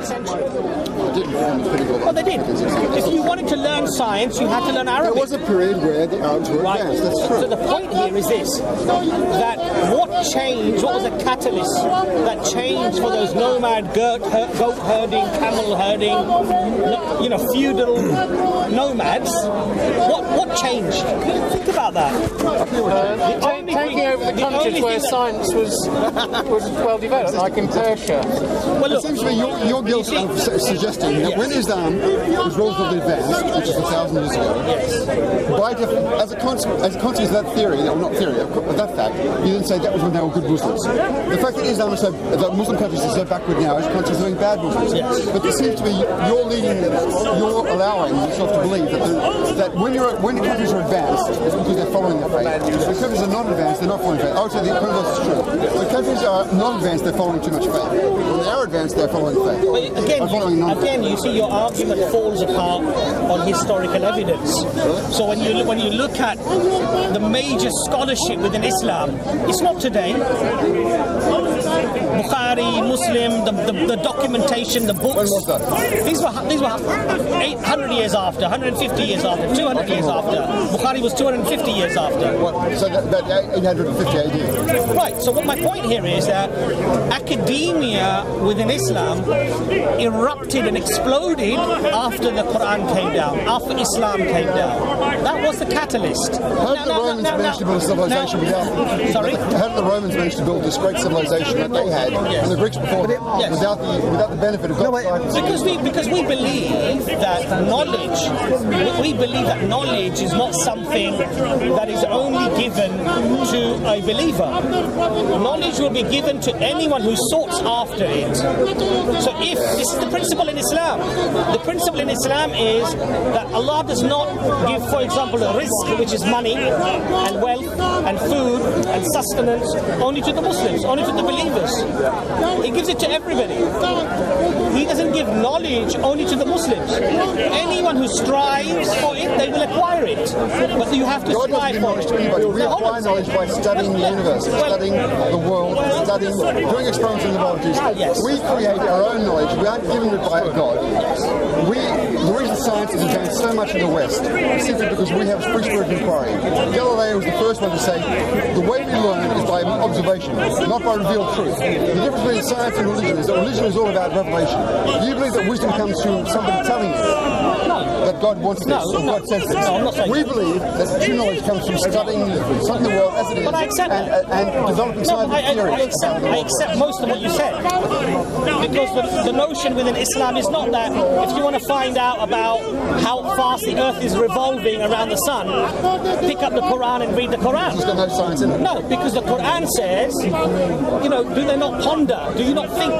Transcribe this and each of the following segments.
century. Well, they did. If you wanted to learn science, you had to learn Arabic. There was a period where the Arabs were advanced, that's true. So the point here is this, that what changed, what was the catalyst that changed for those nomad goat herding, camel herding, you know, feudal nomads? What changed? Think about that. Taking over the countries where science was well developed, like in Persia. Well, look, it seems to me you're guilty of suggesting that when Islam was relatively advanced, which is 1,000 years ago, as a consequence of that theory, or not theory, of that fact, you then say that was when they were good Muslims. The fact that Islam is that Muslim countries are so backward now is a consequence of being bad Muslims. But it seems to me you're allowing yourself to believe that when the countries are advanced, it's because they're following the faith. When countries are not advanced, they're not following faith. I would say the converse is true. When countries are not advanced, they're following too much faith. When they are advanced, they're following faith. But again, you see your argument falls apart on historical evidence. So when you look at the major scholarship within Islam, it's not today. Bukhari, Muslim, the documentation, the books. When was that? These were 800 years after, 150 years after, 200 years after. Bukhari was 250 years after. So that 850 AD. Right, so what my point here is that academia within Islam erupted and exploded after the Quran came down, after Islam came down. That was the catalyst. How did the Romans manage to build a civilization without... Sorry? How did the Romans manage to build this great civilization that they had, and the Greeks before them, without the benefit of God? Because we believe that knowledge is not something that is only given to a believer. Knowledge will be given to anyone who sought after it. So if this is the principle in Islam, the principle in Islam is that Allah does not give, for example, a rizq, which is money and wealth and food and sustenance, only to the Muslims, only to the believers. He gives it to everybody. He doesn't give knowledge only to the Muslims. Anyone who strives for it, they will acquire it. But you have to strive for it. We acquire knowledge by studying the universe, studying the world, doing experiments in the laboratories. We create our own knowledge. We aren't given it by God. The reason science has advanced so much in the West is simply because we have free spirit inquiry. Galileo was the first one to say the way we learn is by observation, not by revealed truth. The difference between science and religion is that religion is all about revelation. You believe that wisdom comes through somebody telling you that God wants this, or God says this. We believe that true knowledge comes from studying the world as it is, and developing scientific theories. I accept most of what you said. Because the notion within Islam is not that if you want to find out about how fast the earth is revolving around the sun, pick up the Quran and read the Quran. It's got no science in it. No, because the Quran says, you know, do they not ponder? Do you not think?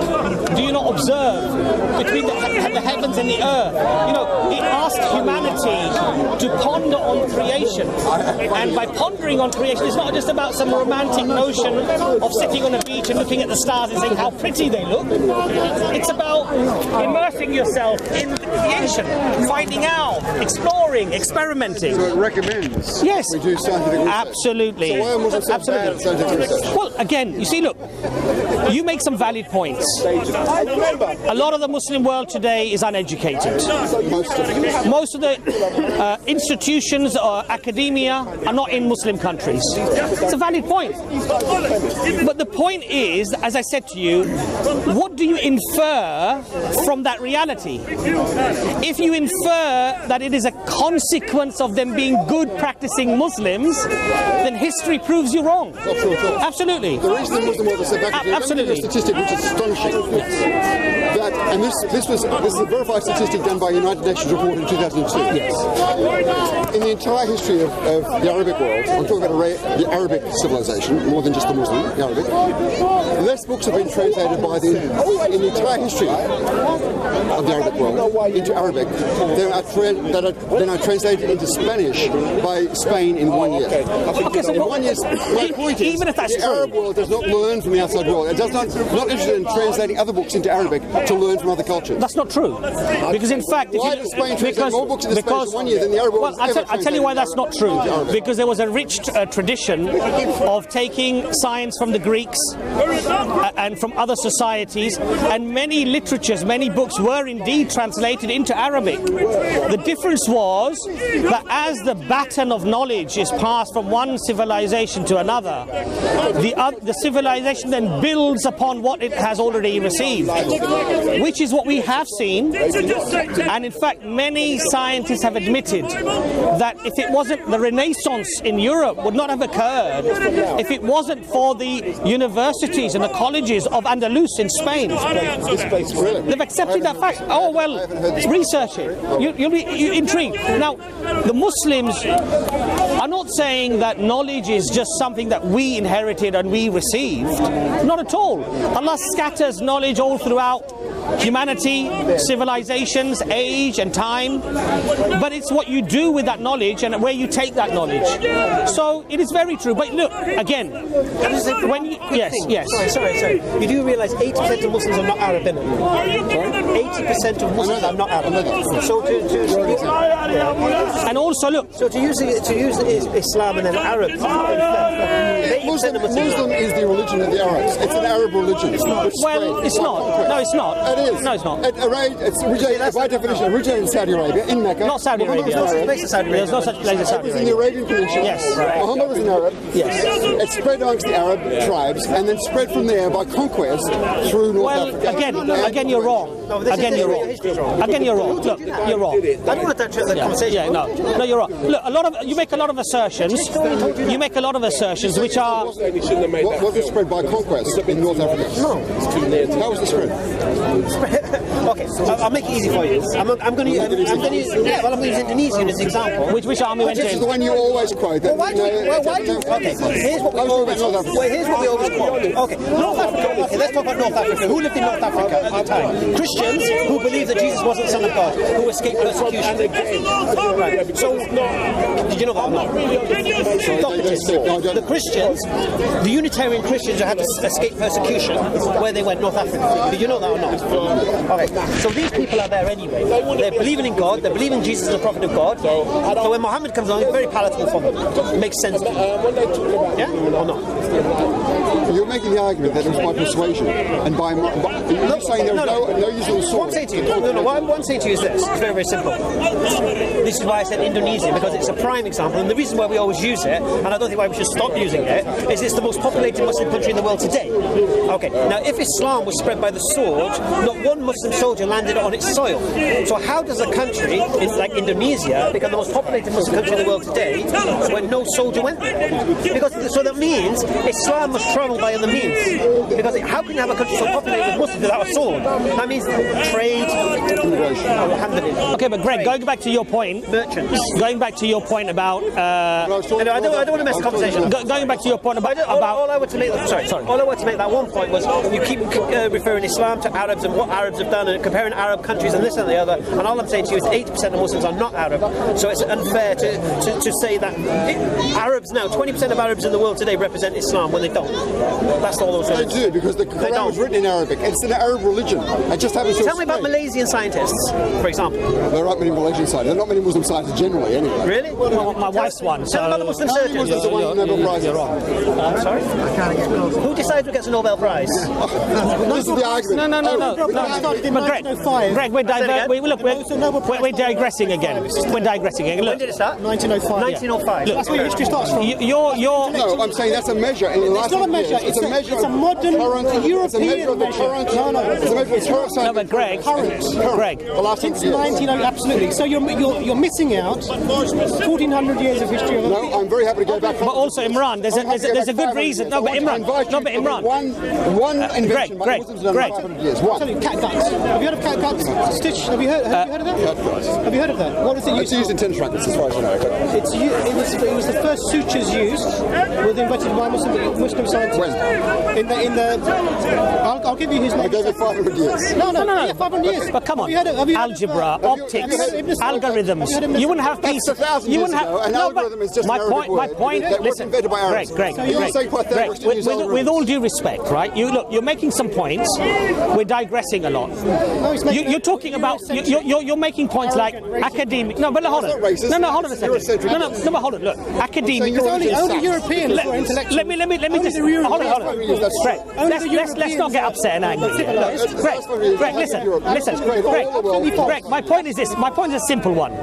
Do you not observe between the heavens and the earth? You know, it asked humanity to ponder on creation. And by pondering on creation, it's not just about some romantic notion of sitting on a beach and looking at the stars and saying how pretty they look. It's about immersing yourself in the creation, finding out, exploring, experimenting. So it recommends we do scientific research. Absolutely. So why are Muslims so bad at scientific research? Well, again, you see, look, you make some valid points. A lot of the Muslim world today is uneducated. Most of the institutions or academia are not in Muslim countries. It's a valid point. But the point is, as I said to you, what do you infer from that reality? If you infer that it is a consequence of them being good practicing Muslims, then history proves you wrong. Absolutely. The reason the Muslim world is so back is a statistic which is astonishing. That, and this is a verified statistic done by a United Nations report in 2002. Yes. In the entire history of the Arabic world, I'm talking about the Arabic civilization, more than just the Muslim, the Arabic, less books have been translated in the entire history of the Arabic world into Arabic than then are translated into Spanish by Spain in 1 year. Okay, so in 1 year, my point is, even if that's the true, Arab world does not learn from the outside world. It does not interested in translating other books into Arabic to learn from other cultures. That's not true. Because in fact, why does Spain translate more books into Spanish in 1 year than the Arab world? Well, I'll tell you why that's not true. Because there was a rich tradition of taking science from the Greeks and from other societies, and many literatures, many books were indeed translated into Arabic. The difference was that as the baton of knowledge is passed from one civilization to another, the civilization then builds upon what it has already received, which is what we have seen. And in fact, many scientists have admitted that if it wasn't, the Renaissance in Europe would not have occurred if it wasn't for the universities and the colleges of Andalus in Spain. They've accepted that fact. Oh well, research it. You'll be intrigued. Now, the Muslims are not saying that knowledge is just something that we inherited and we received. Not at all. Allah scatters knowledge all throughout humanity, civilizations, age and time, but it's what you do with that knowledge and where you take that knowledge. So it is very true. But look, again, when you, yes. Sorry. You do realise 80% of Muslims are not Arab, innit? 80% of Muslims are not Arab. So and also look. So to use Islam and then Arab. Muslim is the religion of the Arabs. It's an Arab religion. Well, it's not. No, it's not. It is. No, it's not. It's originated, by definition, originated in Saudi Arabia, in Mecca. Not Saudi Arabia. There's no such place as Saudi Arabia. It was in the Arabian Peninsula. Yes. Muhammad was an Arab. Yes. It spread amongst the Arab tribes and then spread from there by conquest through North Africa. Again, you're wrong. Again, you're wrong. Again, you're wrong. Look, you're wrong. I don't want to touch the conversation. Yeah, no, you're wrong. Look, you make a lot of assertions. You make a lot of assertions which are. Was it spread by conquest in North Africa? No. How was it spread? Okay, I'll make it easy for you. I'm going to use Indonesia as an example. Which army went This is in? the one you always quote. Okay, here's what we always quote. Okay, North Africa. Okay, let's talk about North Africa. Who lived in North Africa at the time? Christians who believed that Jesus wasn't the Son of God, who escaped persecution. Right. So, did you know that or not? The Christians, the Unitarian Christians who had to escape persecution, where they went, North Africa. Did you know that or not? Okay, so these people are there anyway. They're believing in God, they're believing Jesus is the prophet of God. So when Muhammad comes along, it's very palatable for them. It makes sense to them. Yeah? Or not? You're making the argument that it was by persuasion and by you're saying there was no use of the sword. What I'm saying to you, what I'm saying to you is this. It's very, very simple. This is why I said Indonesia, because it's a prime example, and the reason why we always use it, and I don't think why we should stop using it, is it's the most populated Muslim country in the world today. Okay, now if Islam was spread by the sword, not one Muslim soldier landed on its soil. So how does a country like Indonesia become the most populated Muslim country in the world today when no soldier went there? Because so that means Islam must travel by other means. Because how can you have a country so populated with Muslims without a sword? That means trade, alhamdulillah. Okay, but Greg, going back to your point, merchants. Going back to your point about. I don't want to mess the conversation. Going back to your point about. All I want to make. All I want to make that one point was you keep referring Islam to Arabs and what Arabs have done and comparing Arab countries and this and the other. And all I'm saying to you is 80% of Muslims are not Arab. So it's unfair to say that Arabs now, 20% of Arabs in the world today represent Islam when they don't. That's all those. They do, because the Quran was written in Arabic. It's an Arab religion. It just happens to Tell me about Malaysian scientists, for example. There aren't many Malaysian scientists. There are not many Muslim scientists generally, anyway. Really? Well, my wife's one. Tell me about the Muslim surgeons. You're wrong. Sorry? Who decides who gets a Nobel Prize? This is the argument. No. But Greg, we're digressing again. We're digressing again. Look, when did it start? 1905. 1905. That's where history starts from. No, I'm saying that's a measure. It's not a measure. It's a modern European measure. No, but Greg. Since 1900, absolutely. So you're missing out 1400 years of history. No, I'm very happy to go back. But also, Imran, there's a good reason. No, but Imran. One invention by Muslims in 500 years. One. Cat guts. Have you heard of cat guts? Stitch. Have you heard of that? Have you heard of that? What is it used? It's used in tennis rackets, as far as I know. It was the first sutures used. Was invented by Muslim scientists. When? In the. I'll give you his name. I gave you 500 years. No. Yeah, 500 years. But come on, algebra, optics, algorithms. You wouldn't have peace. You wouldn't have. An algorithm is just my point. Listen, Greg. With all due respect, right? You're making some points. We're digressing a lot. You're talking about. You're making points like academic. No, but hold on. No, hold on a second. No, but hold on. Look, academic. Only Europeans were intellectual. Let me just hold on. Greg, let's not get upset and angry. Greg, listen. Greg, my point is this. My point is a simple one.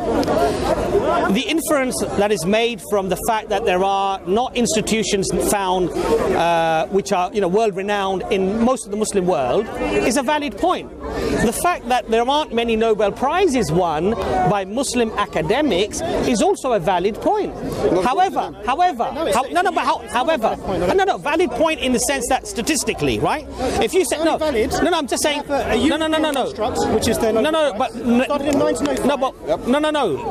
The inference that is made from the fact that there are not institutions found which are world renowned in most of the Muslim world is a valid point. The fact that there aren't many Nobel Prizes won by Muslim academics is also a valid point. However, valid point in the sense that statistically, right? If you say no, I'm just saying no. Which is then no,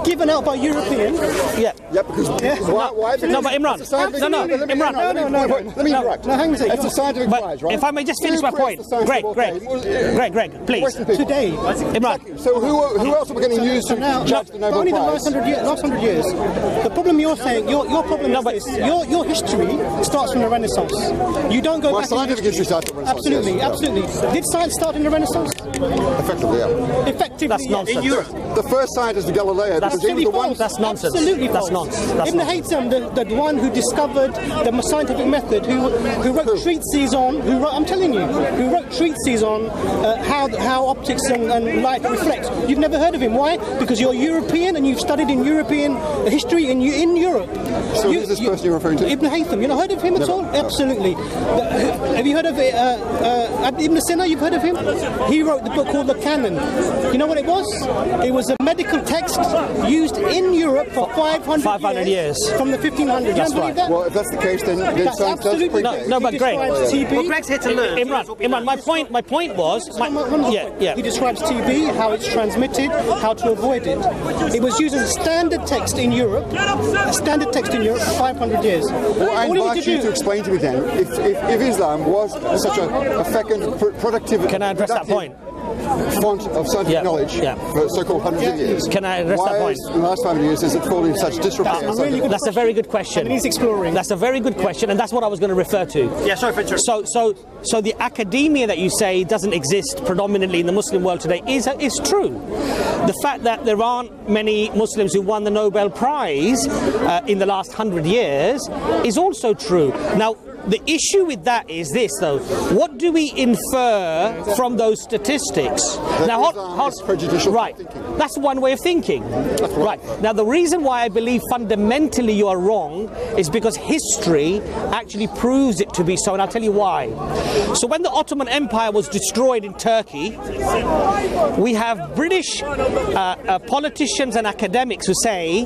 given out by Europeans. Yeah, because why? No, but Imran. Imran. Let me interrupt. No, hang on a second. It's a scientific prize, right? If I may just finish my point, Greg, please. Today, Imran. So who else are we going to use to judge the Nobel Prize? Only the last 100 years. The problem you're saying, your problem is this. Your history starts from the Renaissance. You don't go back. Scientific history starts from the Renaissance. Absolutely. Did science start in the Renaissance? Effectively, yeah. Effectively, that's nonsense. In Europe. The first scientist was Galileo. That's absolutely false. That's nonsense. Absolutely that's false. Nonsense. Ibn Haytham, the one who discovered the scientific method, who wrote treatises on, who wrote treatises on how optics and light reflect. You've never heard of him. Why? Because you're European and you've studied in European history in Europe. So who's this person you're referring to? Ibn Haytham. You not heard of him at all? Absolutely. Have you heard of Ibn Sina? You've heard of him? He wrote the book called the Canon. You know what it was? It was a medical text used in Europe for 500 years. From the 1500s. That's you don't believe that? Well, if that's the case, then science does predate. No, but Greg. Well, Greg's here to learn. Imran, my point was. He describes TB, how it's transmitted, how to avoid it. It was used as a standard text in Europe. For 500 years. Well, I invite you to explain to me then, if Islam was such a fecund, productive... Can I address that point? Font of scientific knowledge for so-called hundreds of years. Can I address that point? In the last 500 years has it fallen in such disrepair? That's a very good question. And he's exploring. That's a very good question, and that's what I was going to refer to. Yeah, sorry for interrupting. So the academia that you say doesn't exist predominantly in the Muslim world today is true. The fact that there aren't many Muslims who won the Nobel Prize in the last 100 years is also true. Now, the issue with that is this, though. What do we infer from those statistics? Now, right. That's one way of thinking. Right. Now, the reason why I believe fundamentally you are wrong is because history actually proves it to be so, and I'll tell you why. So when the Ottoman Empire was destroyed in Turkey, we have British politicians and academics who say,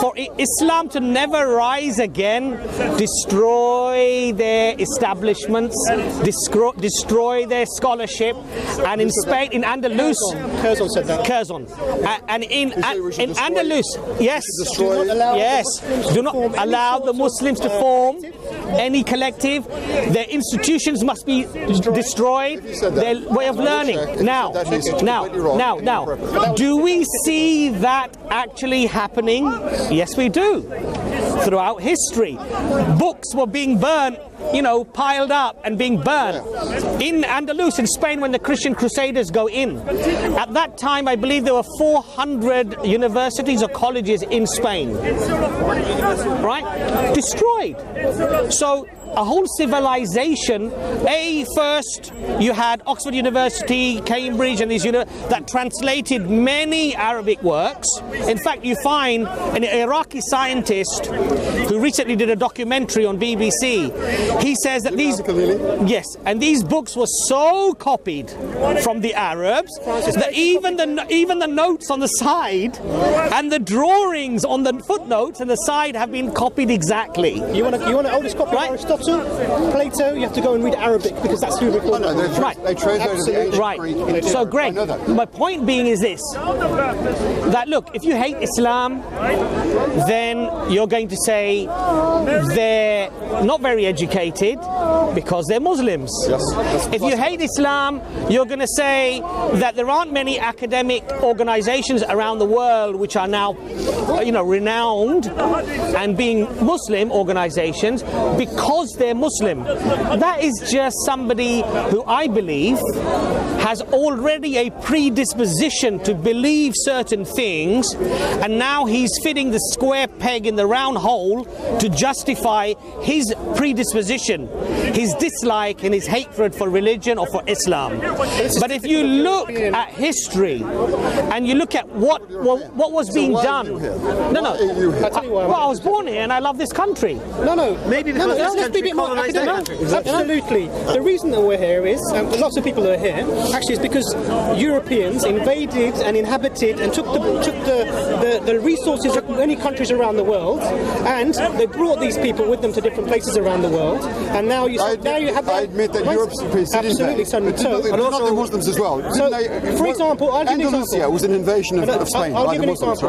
for Islam to never rise again, destroy their establishments, destroy their scholarship, and in Spain, in Andalus, Curzon said that. And in Andalus, yes, do not allow the Muslims to form any collective. Their institutions must be destroyed. Their way of learning. Now, do we see that actually happening? Yes, we do. Throughout history, books were being burnt, piled up and being burnt. In Andalus, in Spain, when the Christian Crusaders go in, at that time, I believe there were 400 universities or colleges in Spain. Right? Destroyed. So a whole civilization. First you had Oxford University, Cambridge, and these that translated many Arabic works. In fact, you find an Iraqi scientist who recently did a documentary on BBC. He says that these books were so copied from the Arabs that even the notes on the side and the drawings on the footnotes and the side have been copied exactly. You want the oldest copy of Aristotle, Plato? You have to go and read Arabic because that's who recorded it. Right. They translated the ancient Greek. So, Greg, my point being is this: that look, if you hate Islam, then you're going to say they're not very educated because they're Muslims. Yes, if you hate Islam, you're going to say that there aren't many academic organizations around the world which are now, renowned and being Muslim organizations because they're Muslim. That is just somebody who I believe has already a predisposition to believe certain things, and now he's fitting the square peg in the round hole to justify his predisposition, his dislike and his hatred for religion or for Islam. But if you look at history and you look at what was being done, I was born here and I love this country. Maybe because let's be a bit more academic. Absolutely. The reason that we're here is, lots of people are here, actually it's because Europeans invaded and inhabited and took the resources of many countries around the world, and they brought these people with them to different places around the world, and now you have... I admit that Europe's absolutely, and also the Muslims as well. So, for example, I'll give you an example. Andalusia was an invasion of Spain by the Muslims.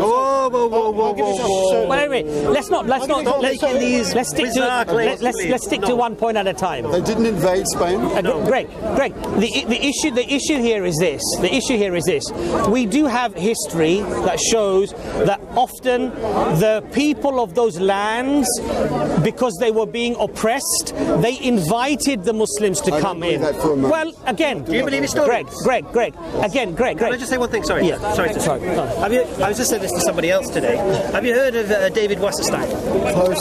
Wait. Let's stick to one point at a time. They didn't invade Spain. Greg, the issue here is this. The issue here is this. We do have history that shows that often the people of those lands, because they were being oppressed, they invited the Muslims to come in. Well, again, do you believe it's Greg? Again, Greg. Can I just say one thing? Sorry. Yeah. Sorry. I was just saying this to somebody else today. Have you heard of David Wasserstein,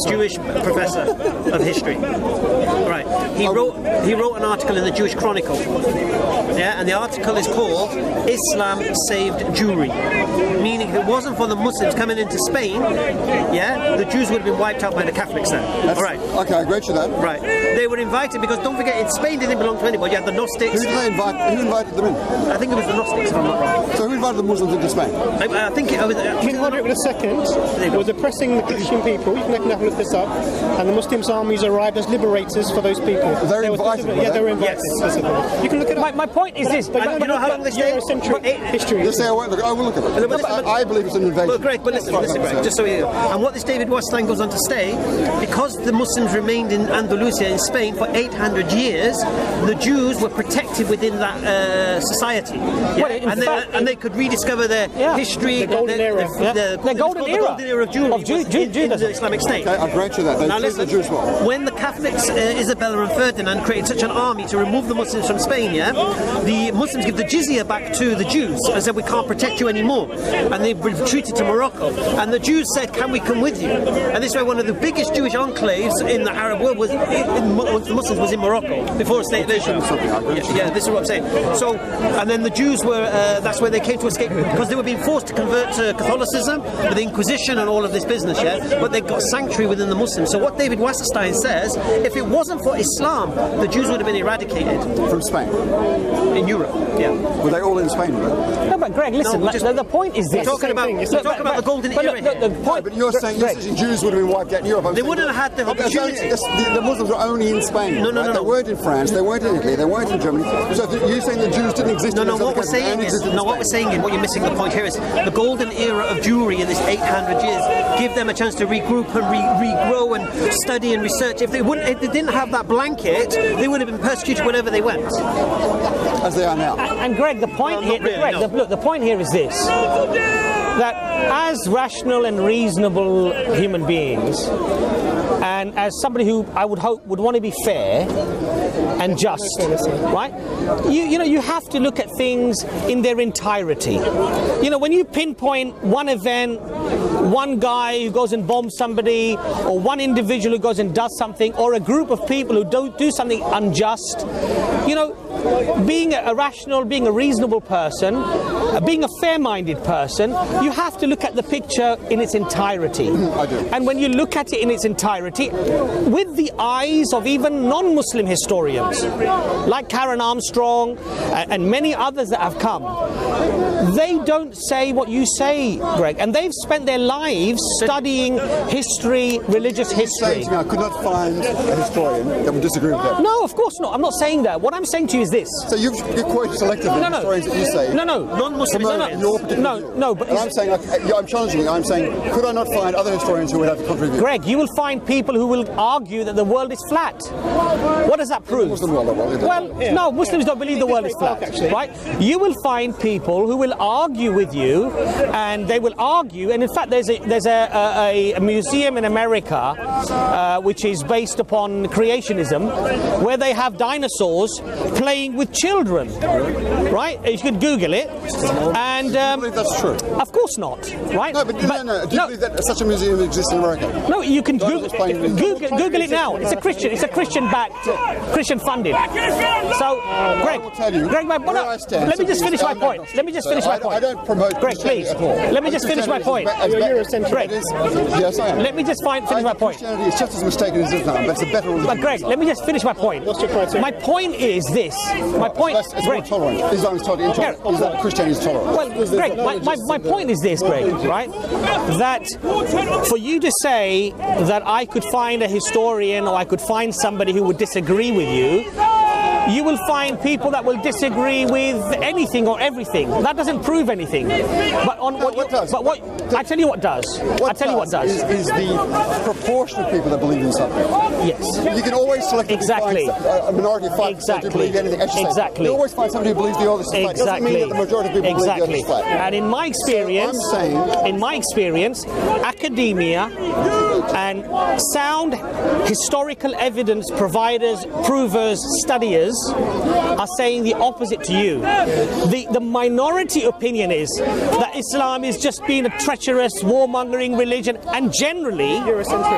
Jewish professor of history? Right. He wrote an article in the Jewish Chronicle. Yeah, and the article is called "Islam Saved Jewry," meaning if it wasn't for the Muslims coming into Spain, the Jews would have been wiped out by the Catholics then. All right. Okay, I agree to that. Right. They were invited because don't forget, in Spain they didn't belong to anybody. You had the Gnostics. Who invited them in? I think it was the Gnostics, if I'm not wrong. So who invited the Muslims into Spain? I think it was. Can you hold it with a second? It was oppressing the Christian people. You can have a look this up. And the Muslims' armies arrived as liberators for those people. They were invited. They were invited. Yes. You can look it up. My point is this. You know how long they stayed? Eurocentric history. Yes, I will look at it. I believe it's an invasion. Well, Greg, but listen, Greg, just so you know. And what this David Wasserstein goes on to say, because the Muslims remained in Andalusia in Spain for 800 years, the Jews were protected within that society. Yeah? And they could rediscover their history, the golden era. The golden era of Jewry in the Islamic State. Okay, I've read you that. Now listen, when the Catholics, Isabella and Ferdinand, created such an army to remove the Muslims from Spain, the Muslims give the jizya back to the Jews and said, we can't protect you anymore. And they retreated to Morocco. And the Jews said, can we come with you? And this way, one of the biggest Jewish enclaves in the Arab world was the Muslims was in Morocco before state invasion. Yeah, this is what I'm saying. So, and then the Jews were, that's where they came to escape, because they were being forced to convert to Catholicism with the Inquisition and all of this business, but they got sanctuary within the Muslims. So what David Wasserstein says, if it wasn't for Islam, the Jews would have been eradicated. From Spain? In Europe, Were they all in Spain, were they? No, but Greg, listen, the point is this. Talking about the golden era here. But you're saying Jews would have been wiped out in Europe. They wouldn't have had the opportunity. The Muslims were only in Spain. No. They weren't in France, they weren't in Italy, they weren't in Germany. So you're saying the Jews didn't exist in No, what we're saying is, what you're missing the point here is, the golden era of Jewry in this 800 years give them a chance to regroup and regrow and study and research. If they didn't have that blanket, they would have been persecuted wherever they went. As they are now. And Greg, the point here, the point here is this: that as rational and reasonable human beings, and as somebody who I would hope would want to be fair and just, right? You have to look at things in their entirety. When you pinpoint one event one guy who goes and bombs somebody, or one individual who goes and does something, or a group of people who don't do something unjust. You know, being a rational, being a reasonable person, being a fair-minded person, you have to look at the picture in its entirety. I do. And when you look at it in its entirety, with the eyes of even non-Muslim historians, like Karen Armstrong and many others that have come, they don't say what you say, Greg, and they've spent their lives studying history, religious history. I could not find a historian that would disagree with that. No, of course not. I'm not saying that. What I'm saying to you is this. So you're quite selectively the historians that you say. No, non-Muslim. No, but I'm saying, I'm challenging you. I'm saying, could I not find other historians who would have contributed? Greg, you will find people who will argue that the world is flat. What does that prove? No, Muslims don't believe the world is flat, right? You will find people who will argue with you, and they will argue. And in fact, there's a museum in America which is based upon creationism, where they have dinosaurs playing with children, right? You could Google it. And do you believe that's true? Of course not, right? No, but no. Do you believe that such a museum exists in America? No, you can Google it now. It's a Christian-backed, Christian-funded. So, Greg, let me just finish my point. I don't promote Greg, please. Let me just finish my point. Greg, yes, I am. let me just finish my point. Christianity is just as mistaken as Islam. That's a better religion. But Greg, let me just finish my point. What's your criteria? My point is this. My point, It's Greg. more tolerant. Islam is totally intolerant. Christianity is tolerant. Well, Greg, my point is this, Greg, right? That for you to say that I could find a historian or I could find somebody who would disagree with you, you will find people that will disagree with anything or everything. That doesn't prove anything. But on what does? But what I tell you what does. I tell you what does. Is the proportion of people that believe in something. Yes. You can always selectively find a minority of 5% who believe anything. Exactly. You always find somebody who believes the earth is flat. It doesn't mean that the majority of people believe the earth is flat. And in my experience, academia and sound historical evidence providers, provers, studiers are saying the opposite to you. The minority opinion is that Islam is just being a treacherous, warmongering religion, and generally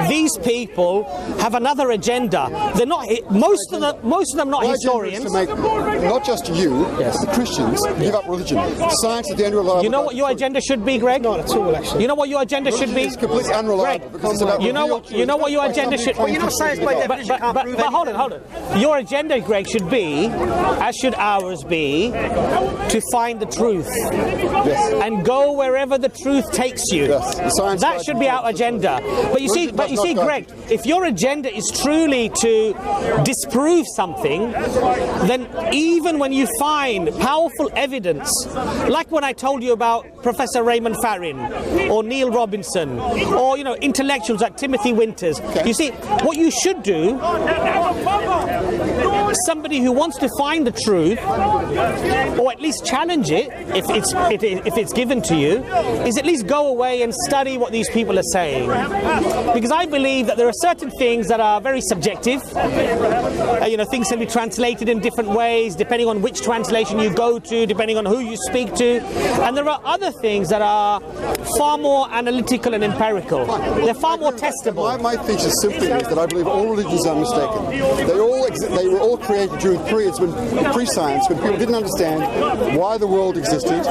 these people have another agenda. They're not. Most of them not historians. To make not just you, but the Christians give up religion. Science at the end of reliable. You know what your agenda should be, Greg? Not at all, actually. You know what your agenda should be? It's completely unreliable. Greg, you know what your agenda should. Well, you know, science by definition can't prove but hold on. Your agenda, Greg, should be, as should ours be, to find the truth and go wherever the truth takes you. That should be our agenda. But you see, Greg, if your agenda is truly to disprove something, then even when you find powerful evidence, like when I told you about Professor Raymond Farrin or Neil Robinson, or intellectuals like Timothy Winters, you see, what you should do, somebody who wants to find the truth, or at least challenge it, if it's given to you, is at least go away and study what these people are saying. Because I believe that there are certain things that are very subjective. Things can be translated in different ways, depending on which translation you go to, depending on who you speak to. And there are other things that are far more analytical and empirical. They're far more testable. My thesis simply is that I believe all religions are mistaken. They were all created during periods when pre-science, when people didn't understand why the world existed.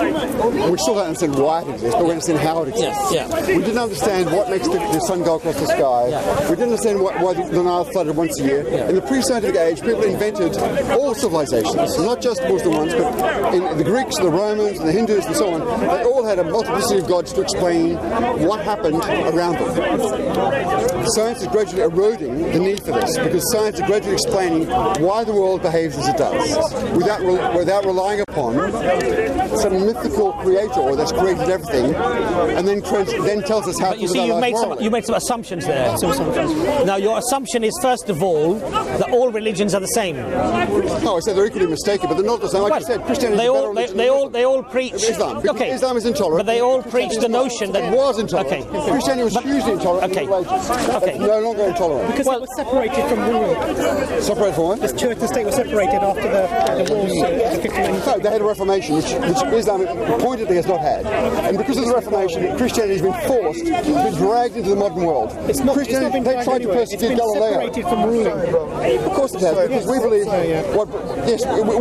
We still don't understand why it exists, but we understand how it exists. We didn't understand what makes the sun go across the sky. We didn't understand why the Nile flooded once a year. In the pre-scientific age, people invented all civilizations, not just Muslim ones, but in the Greeks, the Romans, the Hindus, and so on. They all had a multiplicity of gods to explain what happened around them. Science is gradually eroding the need for this, because science is gradually explaining why the world behaves as it does, without relying upon some mythical creator that's created everything, and then tells us how to live our life. You made some assumptions there. Now, your assumption is, first of all, that all religions are the same. No, I said they're equally mistaken, but they're not the same. Like I said, Christianity is a better religion. They all preach Islam. Islam is intolerant. But they all preach the notion that it was intolerant. Okay. Christianity was hugely intolerant. Okay. Okay. No longer intolerant. Because it was separated from ruling. Separated from what? The church and state were separated after the wars. No, they had a Reformation, which Islam pointedly has not had. And because of the Reformation, Christianity has been forced to be dragged into the modern world. It's not Christianity, been they tried to persecute Galileo. separated from ruling. Of course it has, because we believe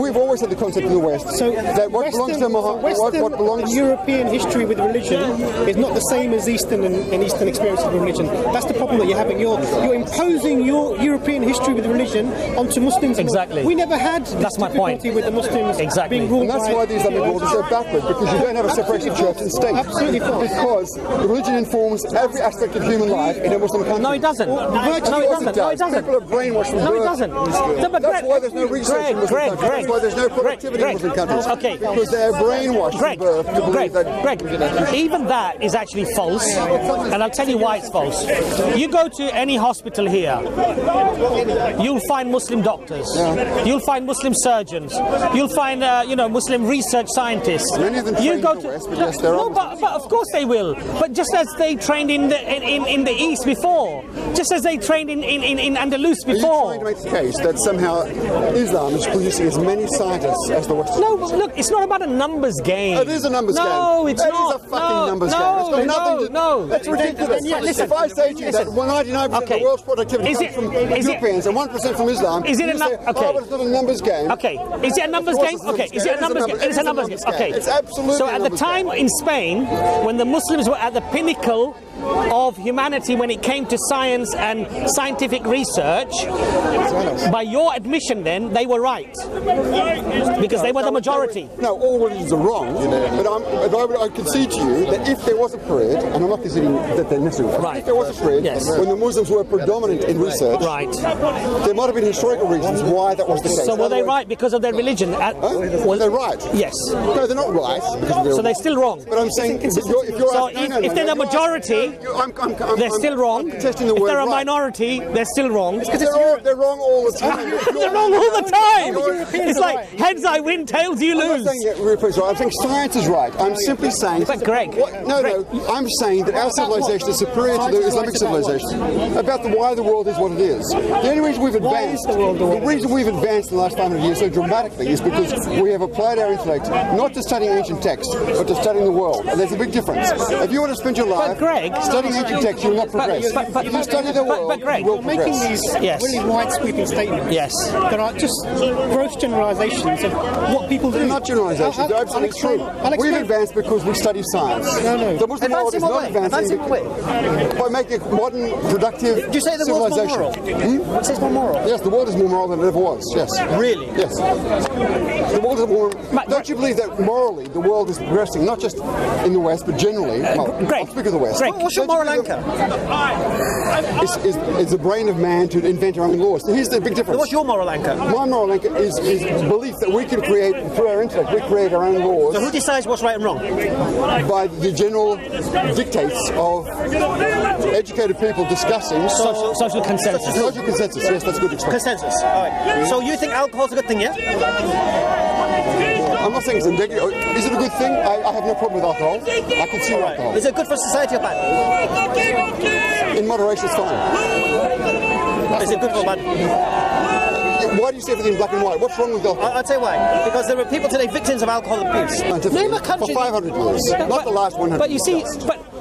we've always had the concept in the West that what belongs to European history with religion is not the same as Eastern and Eastern experience of religion. That's the problem that you're having. You're imposing your European history with religion onto Muslims. Exactly. We never had That's my point. with the Muslims being ruled And that's why the Islamic world is so backward, because you don't have a separation of church and state. Absolutely false. Because religion informs every aspect of human life in a Muslim country. No, it doesn't. No, it doesn't. No, it doesn't. People are brainwashed from No, it birth. doesn't. No, but That's why there's no research in Muslim countries. That's why there's no productivity in Muslim countries. Okay. Because they're brainwashed from birth to believe that... Greg, even that is actually false, and I'll tell you why it's false. You go to any hospital here, you'll find Muslim doctors, you'll find Muslim surgeons, you'll find Muslim research scientists. Many of them train in the West, but yes, there are. No, but of course they will. But just as they trained in the East before, just as they trained in Andalus before. Are you trying to make the case that somehow Islam is producing as many scientists as the Western? No, but look, it's not about a numbers game. It is a numbers game. No, it's not. It is a fucking numbers game. It's got nothing to... No. That's ridiculous. If I say to you that 99% of the world's productivity comes from Europeans and 1% from Islam, is it you say, but it's not a numbers game. Okay, is it a numbers game? Okay, is it a numbers game? It's a numbers game. Okay, it's absolutely. So at the time in Spain, when the Muslims were at the pinnacle of humanity when it came to science and scientific research, by your admission then, they were right. Because they were the majority. No, all religions are wrong, but I concede to you that if there was a period, and I'm not conceding that they're necessary, if there was a period when the Muslims were predominant in research, there might have been historical reasons why that was the case. So were they right because of their religion? Were they right? Yes. No, they're not right. So they're still wrong. But I'm saying, if they're the majority, they're still wrong. If they're a minority, they're still wrong. They're wrong all the time. They're wrong all the time. It's like heads I win, tails you lose. I'm saying science is right. I'm simply saying. But Greg, I'm saying that our civilization is superior to the Islamic civilization. About why the world is what it is. The only reason we've advanced, the reason we've advanced in the last 500 years so dramatically is because we have applied our intellect not to studying ancient texts, but to studying the world. And there's a big difference. If you want to spend your life studying ancient texts, you will not progress. If you study the world, you will progress. Making these really wide sweeping statements that are just gross generalizations of what people do. They're not generalizations, they're absolutely true. We've advanced because we study science. The Muslim world is not advancing by making a modern, productive Do you say the world's more moral? It says more moral. Yes, the world is more moral than it ever was, yes. Really? Yes. The world is more... Don't you believe that morally the world is progressing, not just in the West, but generally? I'll speak of the West. What's your moral anchor? It's the brain of man to invent our own laws. Here's the big difference. What's your moral anchor? My moral anchor is belief that we can create, through our intellect, we create our own laws. So who decides what's right and wrong? By the general dictates of educated people discussing social consensus. Social consensus, yes, that's a good expression. Consensus. All right. So you think alcohol's a good thing, yeah? I'm not saying it's indicative. Is it a good thing? I have no problem with alcohol. I consume alcohol. Is it good for society or bad? In moderation, it's fine. Is it good for bad? Why do you say everything in black and white? What's wrong with alcohol? I'll tell you why. Because there are people today victims of alcohol abuse. Name a country for 500 years, not the last 100. But you see,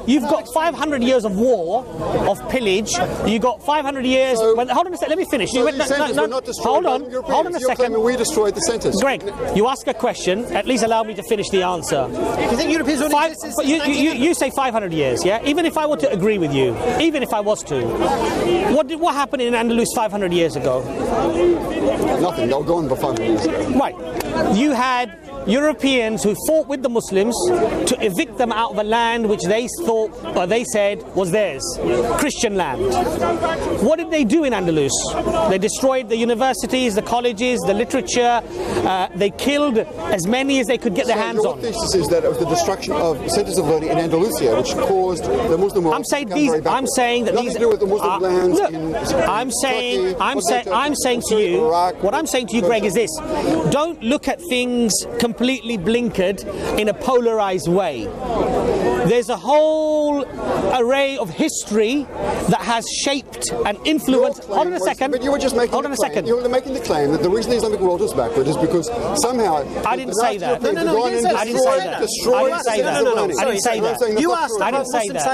you've got 500 years of war, of pillage. You got 500 years. Hold on a second. Let me finish. So the centres were not destroyed. Hold on a second. We destroyed the centres. Greg, you ask a question. At least allow me to finish the answer. Do you think Europeans only exist since you say 500 years, yeah? Even if I were to agree with you, even if I was to, what happened in Andalus 500 years ago? Nothing. They'll go on for 500 years ago. Right. You had Europeans who fought with the Muslims to evict them out of a land which they thought, or they said, was theirs, Christian land. What did they do in Andalus? They destroyed the universities, the colleges, the literature. They killed as many as they could get their hands on. Your thesis is that it was the destruction of centres of learning in Andalusia, which caused the Muslim world. I'm saying that nothing these to do with the Muslim lands. Look, in I'm saying to you, what I'm saying to you, Greg, is this: don't look at things completely blinkered in a polarized way. There's a whole array of history that has shaped and influenced. Hold on a second. But you were just making Hold on a second. You were making the claim that the reason the Islamic world was backward is because somehow I didn't say that. I didn't say that. I didn't say that. You asked I didn't say that.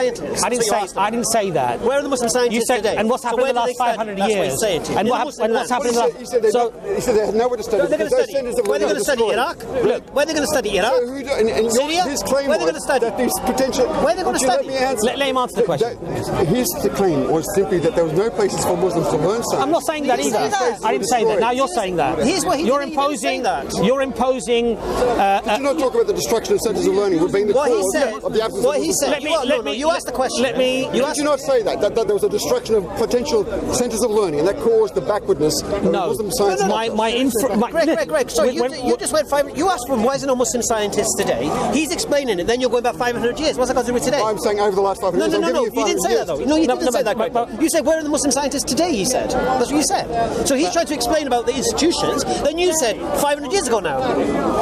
I didn't say that. Where are the Muslim scientists today? And what's happened in the last 500 years? And what's happened in the last... He said they had nowhere to study. Where are they going to study? Iraq? Look, where are they going to study? Iraq? Syria? His claim where are they going to study? That these potential... Where are they going to study? Let him answer the question. His claim was simply that there was no places for Muslims to learn science. I'm not saying that either. I didn't say that. Now you're saying that. You're imposing that. You're imposing... Did you not talk about the destruction of centres of learning being the cause of the absence of... What he said. You asked the question. Did you not say that there was a destruction of potential centres of learning and that caused the backwardness of Muslim science? Greg, sorry, you just went 500. You asked him why is there no Muslim scientists today? He's explaining it. Then you're going back 500 years. What's that got to do with today? I'm saying over the last 500 years. No. You didn't say that though. No, you didn't say that, Greg. You said where are the Muslim scientists today? He said. That's what you said. So he's trying to explain about the institutions. Then you said 500 years ago now.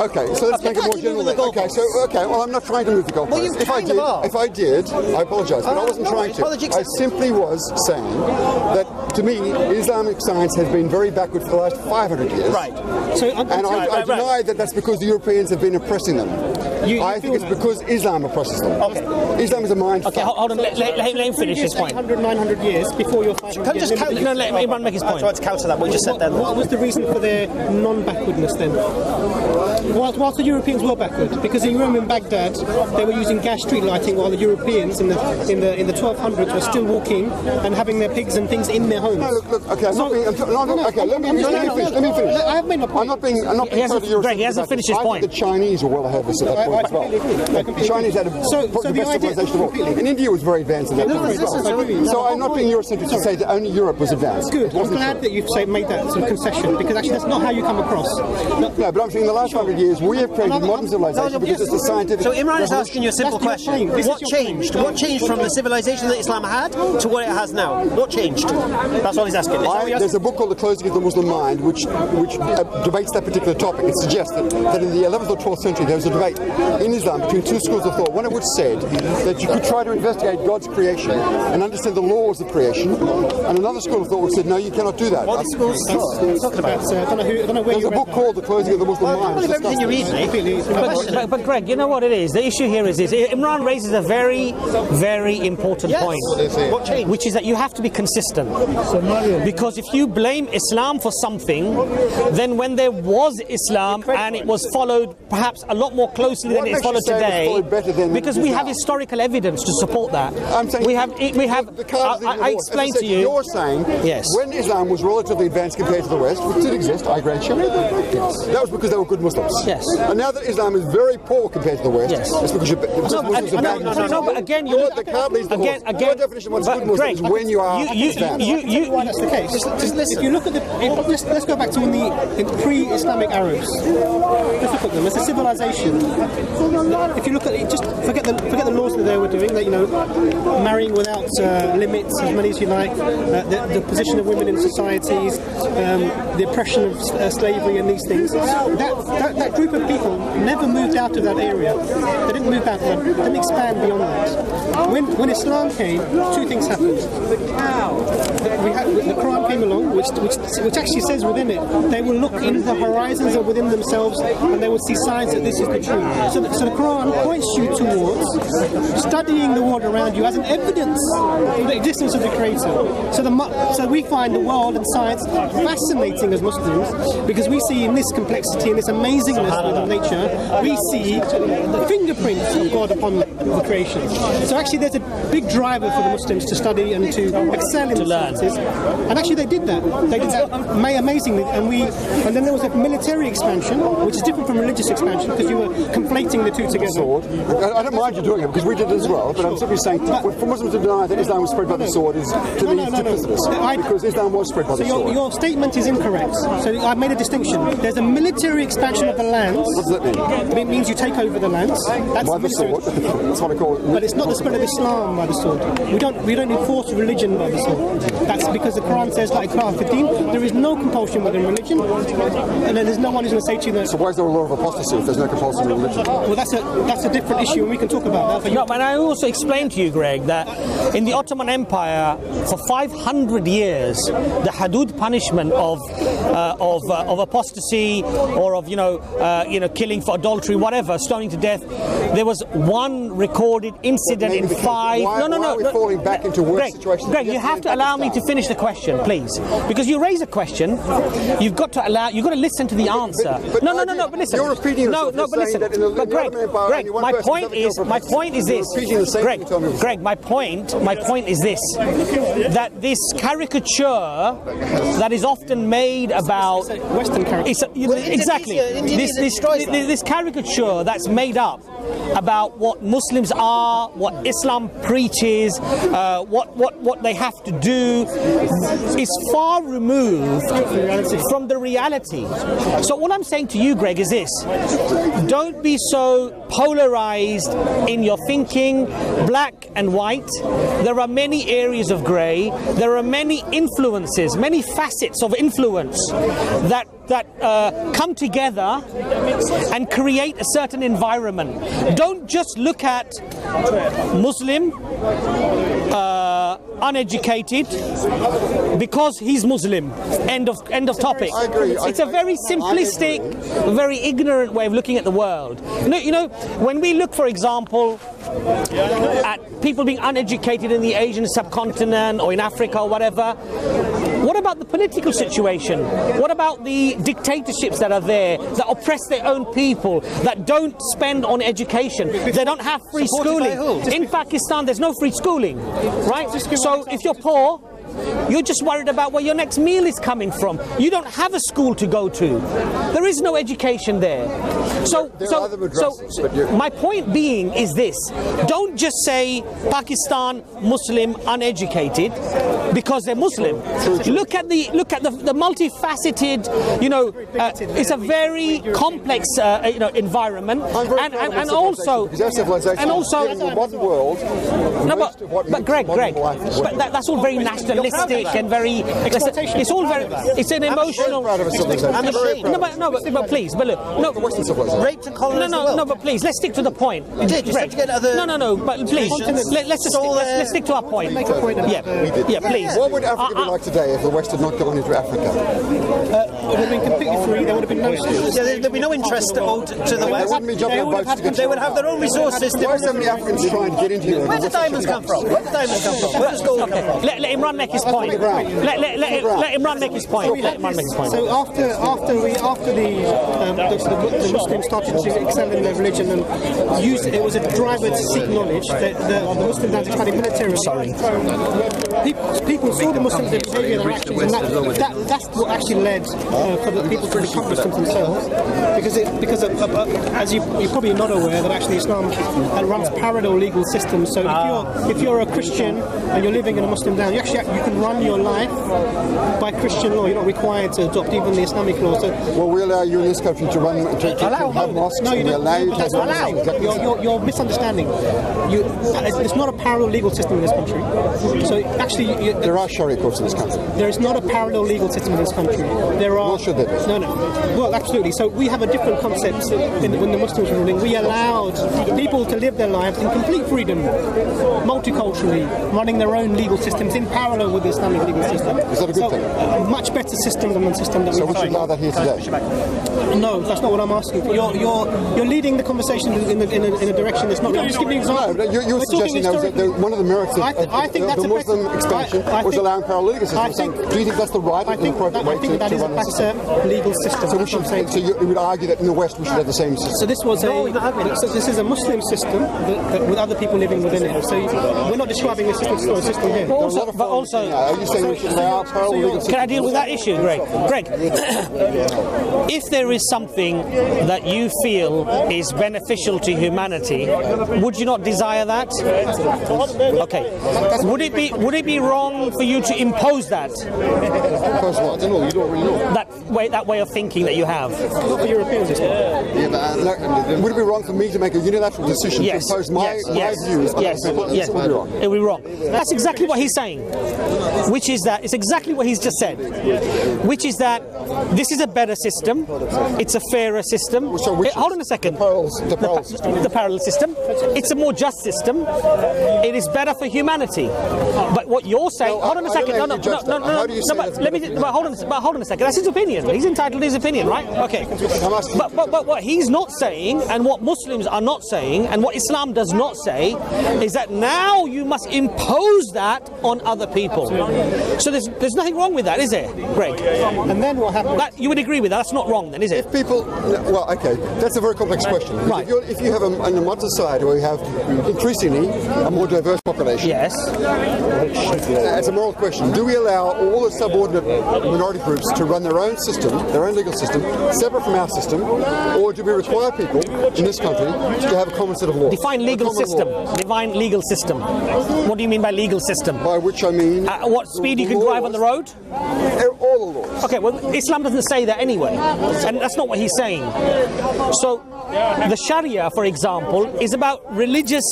Okay, so let's make it more general. Okay, well, I'm not trying to move the goalposts. Well, you kind of are. If I did, I apologise, but I wasn't trying to. I simply was saying that, to me, Islamic science has been very backward for the last 500 years. Right. And I deny that that's because the Europeans have been oppressing them. I think it's because Islam oppresses them. Okay. Islam is a mind. Okay, hold on. Let him finish his point. 800, 900 years before your 500 years. No, let Imran make his point. I tried to counter that. What you just said then. What was the reason for their non-backwardness then? Whilst the Europeans were backward, because in Rome and Baghdad they were using gas street lighting, while the Europeans in the 1200s were still walking and having their pigs and things in their homes. No, look. Okay, let me finish. I have made my point. I'm not being pro-Eurocentric. Greg, he hasn't finished his point. The Chinese are well ahead of us at that point as well. The Chinese had the best civilization of all. And India was very advanced in that point as well. So I'm not being Eurocentric to say that only Europe was advanced. Good. I'm glad that you've made that sort of concession, because actually that's not how you come across. No, but I'm saying in the last 100 years we have created modern civilization because it's a scientific... So Imran is asking you a simple question. What changed? What changed from the civilization that Islam had to what it has now? What changed? That's all he's asking. There's a book called The Closing of the Muslim Mind which debates that particular topic. It suggests that in the 11th or 12th century there was a debate in Islam between two schools of thought. One of which said that you could try to investigate God's creation and understand the laws of creation, and another school of thought which said no, you cannot do that. What schools talking about? There's a book called The Closing of the Muslim Mind. I believe everything you read, but Greg, you know what it is? The issue here is Imran raises a very, very important point. What changed? Which is that you have to be consistent. Because if you blame Islam for something, then when there was Islam and it was followed perhaps a lot more closely than it's followed today, because we have historical evidence to support that. I'm saying I explained to you. You're saying when Islam was relatively advanced compared to the West, which did exist, I grant you, that was because they were good Muslims. Yes. And now that Islam is very poor compared to the West, it's because Muslims are bad Muslims. No, but again, your definition of what's good Muslims is when you are advanced. Why that's the case? If you look at let's go back to the pre-Islamic Arabs. Let's look at them. It's a civilization. If you look at it, just forget the laws that they were doing. That, marrying without limits, as many as you like. The position of women in societies, the oppression of slavery, and these things. That group of people never moved out of that area. They didn't move out. They didn't expand beyond that. When Islam came, two things happened. The Quran came along, which actually says within it, they will look in the horizons or within themselves, and they will see signs that this is the truth. So the Quran points you towards studying the world around you as an evidence of the existence of the Creator. So we find the world and science fascinating as Muslims, because we see in this complexity and this amazingness of nature, we see the fingerprints of God upon the creation. So actually there's a big driver for the Muslims to study and to excel in the sciences. And actually they did that. They did that amazingly. And then there was a military expansion, which is different from religious expansion, because you were conflating the two together. I don't mind you doing it, because we did it as well, but I'm simply saying for Muslims to deny that Islam was spread by the sword is to me duplicitous, because Islam was spread by the sword. Your statement is incorrect. So I've made a distinction. There's a military expansion of the lands. What does that mean? It means you take over the lands. That's by the sword. That's what I call it. But it's not the spread of Islam by the sword. We don't enforce religion by the sword. That's because the Quran says, like, في الدين. There is no compulsion within religion, and then there's no one who's going to say to you that. So why is there a law of apostasy if there's no compulsion in religion? Well, that's a different issue, and we can talk about that. No, but I also explained to you, Greg, that in the Ottoman Empire, for 500 years, the hudud punishment of apostasy or of killing for adultery, whatever, stoning to death, there was one recorded incident in 5. Why are we falling back into worse situations? Greg, you have to allow me to finish the question, please, because you raise a question. You've got to listen to the answer. No. But listen. You're repeating yourself. No, but listen. But Greg, my point is this. Greg, my point is this: that this caricature that is often made about Western caricature. Exactly. This caricature that's made up about what Muslims are, what Islam preaches, what they have to do, is far removed from the reality. So what I'm saying to you, Greg, is this: don't be so polarized in your thinking, black and white. There are many areas of grey. There are many influences, many facets of influence that come together and create a certain environment. Don't just look at Muslim, uneducated, because he's Muslim. End of topic. I agree. It's a very simplistic, very ignorant way of looking at the world. When we look, for example, at people being uneducated in the Asian subcontinent or in Africa or whatever, what about the political situation? What about the dictatorships that are there, that oppress their own people, that don't spend on education? They don't have free schooling. In Pakistan, there's no free schooling, right? So if you're poor, you're just worried about where your next meal is coming from. You don't have a school to go to. There is no education there. So my point being is this: don't just say Pakistan Muslim uneducated because they're Muslim. Look at the multifaceted. It's a very complex environment, and also in the modern world. No, but Greg, but that's all very nationalistic and very. It's all very. It's an emotional. But please, but look, no. Rape and colonialism. No, but please, let's stick to the point. You did. You said to get other. No, but please, let's stick to our point. Yeah, please. What would Africa be like today if the West had not gone into Africa? It would have been completely free. There would have been no schools. Yeah, there'd be no interest to the West. They wouldn't be jumping on boats to get. They would have their own resource system. Why are so many Africans trying to get into here? Where do diamonds come from? Where does gold come from? Let Imran make his point. Let Imran make his point. So after the Muslims started to excel in their religion and used it was a driver to seek knowledge. The Muslims had studied military. People saw the Muslims' behaviour and their actions, and that's what actually led for the people to become Muslims themselves. Because as you're probably not aware, that actually Islam runs parallel legal systems. So if you're a Christian and you're living in a Muslim town, you can run your life by Christian law. You're not required to adopt even the Islamic law. So, well, we allow you in this country to have mosques. No, you don't. Allow you to have you're misunderstanding. It's not a parallel legal system in this country. So actually, there are Sharia courts in this country. There is not a parallel legal system in this country. There are. Well, should there be? No. Well, absolutely. So we have a different concept when the Muslims were ruling. We allowed people to live their lives in complete freedom, multiculturally, running their own legal systems in parallel with the Islamic legal system. Is that a good thing? A much better system than the system that we have. So we should allow that here today? No, that's not what I'm asking for. You're leading the conversation in a direction that's not. I'm just giving you an example. No, you're suggesting that one of the merits of the Muslim expansion was allowing parallel legal systems. Do you think that's the right and appropriate way to run that is a better legal system. So you would argue that in the West we should have the same system? So this is a Muslim system with other people living within it. So we're not describing a system here. But also, are you saying we should allow parallel legal systems? Can I deal with that issue, Greg? If there is something that you feel is beneficial to humanity, would you not desire that? Okay. Would it be wrong for you to impose that? Impose what? I don't know. You don't really know. that way of thinking that you have. Not for Europeans, it's not. Yeah, but would it be wrong for me to make a unilateral decision to impose my views on other people? Yes, it would be wrong. It would be wrong. That's exactly what he's saying. Which is that it's exactly what he's just said. Which is that this is a better system. It's a fairer system. So hold on a second. The parallel system. It's a more just system. It is better for humanity. But what you're saying, hold on a second. No. But hold on a second. That's his opinion. He's entitled to his opinion, right? Okay. But what he's not saying, and what Muslims are not saying, and what Islam does not say, is that now you must impose that on other people. So there's nothing wrong with that, is there, Greg? And then what happens? You would agree with that? That's not wrong, then, is it? If people, well, okay, that's a very complex question. Right. If you have a modern society where you have increasingly a more diverse population, yes, it's a moral question. Do we allow all the subordinate minority groups to run their own system, their own legal system, separate from our system, or do we require people in this country to have a common set of laws? Define legal system. Define legal system. What do you mean by legal system? By which I mean... what speed you can drive on the road? All the laws. Okay, well, Islam doesn't say that anyway. And that's not what he's saying. So, the Sharia, for example, is about religious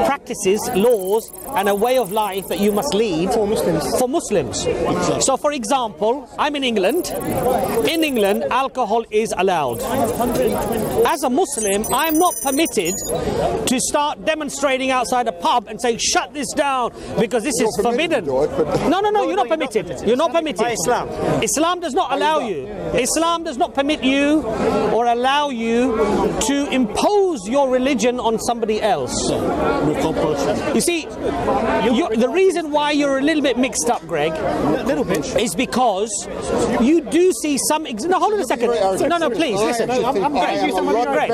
practices, laws, and a way of life that you must lead for Muslims. So, for example, I'm in England. In England, alcohol is allowed. As a Muslim, I'm not permitted to start demonstrating outside a pub and saying, shut this down because this is forbidden. No, you're not permitted. You're not permitted. By Islam. Islam does not allow you. Islam does not permit you or allow you to impose your religion on somebody else. You see, the reason why you're a little bit mixed up, Greg, is because you do see some... No, hold on a second. No, please, listen. Greg.